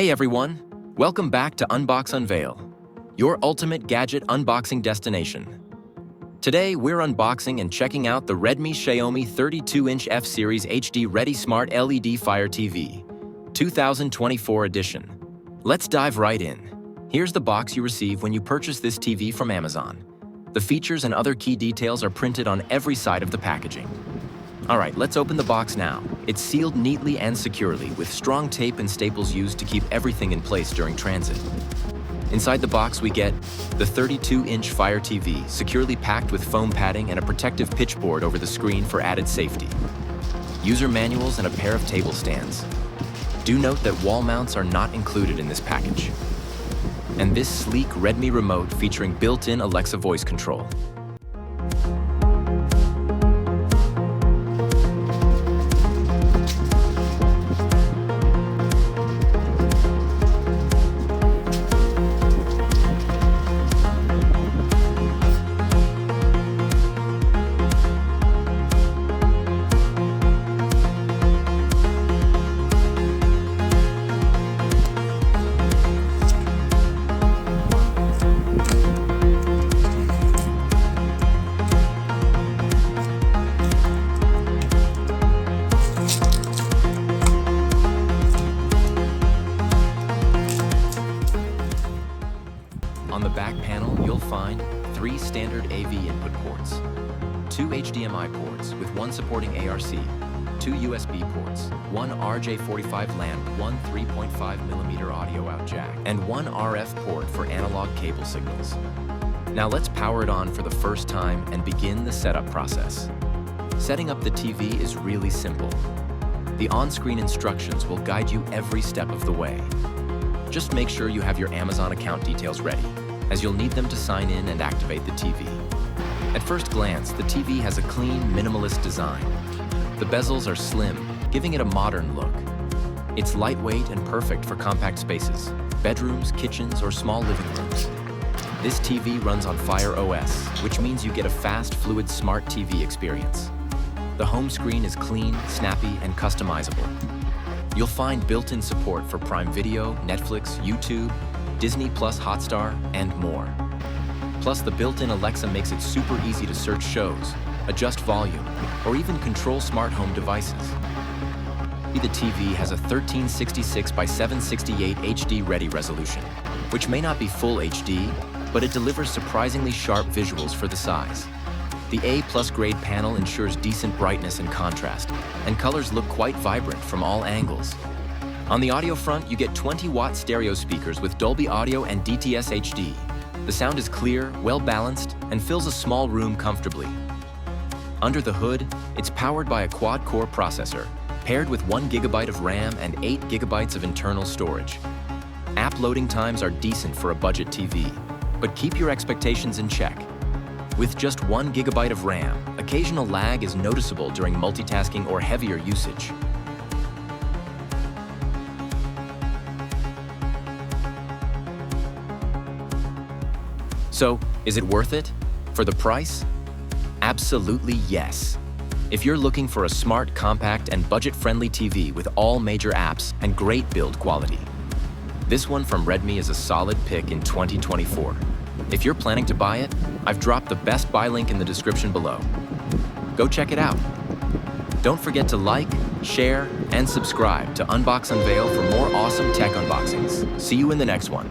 Hey everyone, welcome back to Unbox Unveil, your ultimate gadget unboxing destination. Today we're unboxing and checking out the Redmi Xiaomi 32-inch F-Series HD Ready Smart LED Fire TV, 2024 edition. Let's dive right in. Here's the box you receive when you purchase this TV from Amazon. The features and other key details are printed on every side of the packaging. Alright, let's open the box now. It's sealed neatly and securely, with strong tape and staples used to keep everything in place during transit. Inside the box we get the 32-inch Fire TV, securely packed with foam padding and a protective pitch board over the screen for added safety. User manuals and a pair of table stands. Do note that wall mounts are not included in this package. And this sleek Redmi remote featuring built-in Alexa voice control. On the back panel, you'll find 3 standard AV input ports, 2 HDMI ports with 1 supporting ARC, 2 USB ports, 1 RJ45 LAN, 1 3.5mm audio out jack, and 1 RF port for analog cable signals. Now let's power it on for the first time and begin the setup process. Setting up the TV is really simple. The on-screen instructions will guide you every step of the way. Just make sure you have your Amazon account details ready, as you'll need them to sign in and activate the TV. At first glance, the TV has a clean, minimalist design. The bezels are slim, giving it a modern look. It's lightweight and perfect for compact spaces, bedrooms, kitchens, or small living rooms. This TV runs on Fire OS, which means you get a fast, fluid smart TV experience. The home screen is clean, snappy, and customizable. You'll find built-in support for Prime Video, Netflix, YouTube, Disney Plus Hotstar, and more. Plus, the built-in Alexa makes it super easy to search shows, adjust volume, or even control smart home devices. The TV has a 1366 by 768 HD Ready resolution, which may not be full HD, but it delivers surprisingly sharp visuals for the size. The A+ grade panel ensures decent brightness and contrast, and colors look quite vibrant from all angles. On the audio front, you get 20-watt stereo speakers with Dolby Audio and DTS HD. The sound is clear, well-balanced, and fills a small room comfortably. Under the hood, it's powered by a quad-core processor, paired with 1 GB of RAM and 8 GB of internal storage. App loading times are decent for a budget TV, but keep your expectations in check. With just 1 GB of RAM, occasional lag is noticeable during multitasking or heavier usage. So, is it worth it? For the price? Absolutely yes. If you're looking for a smart, compact, and budget-friendly TV with all major apps and great build quality, this one from Redmi is a solid pick in 2024. If you're planning to buy it, I've dropped the best buy link in the description below. Go check it out. Don't forget to like, share, and subscribe to Unbox Unveil for more awesome tech unboxings. See you in the next one.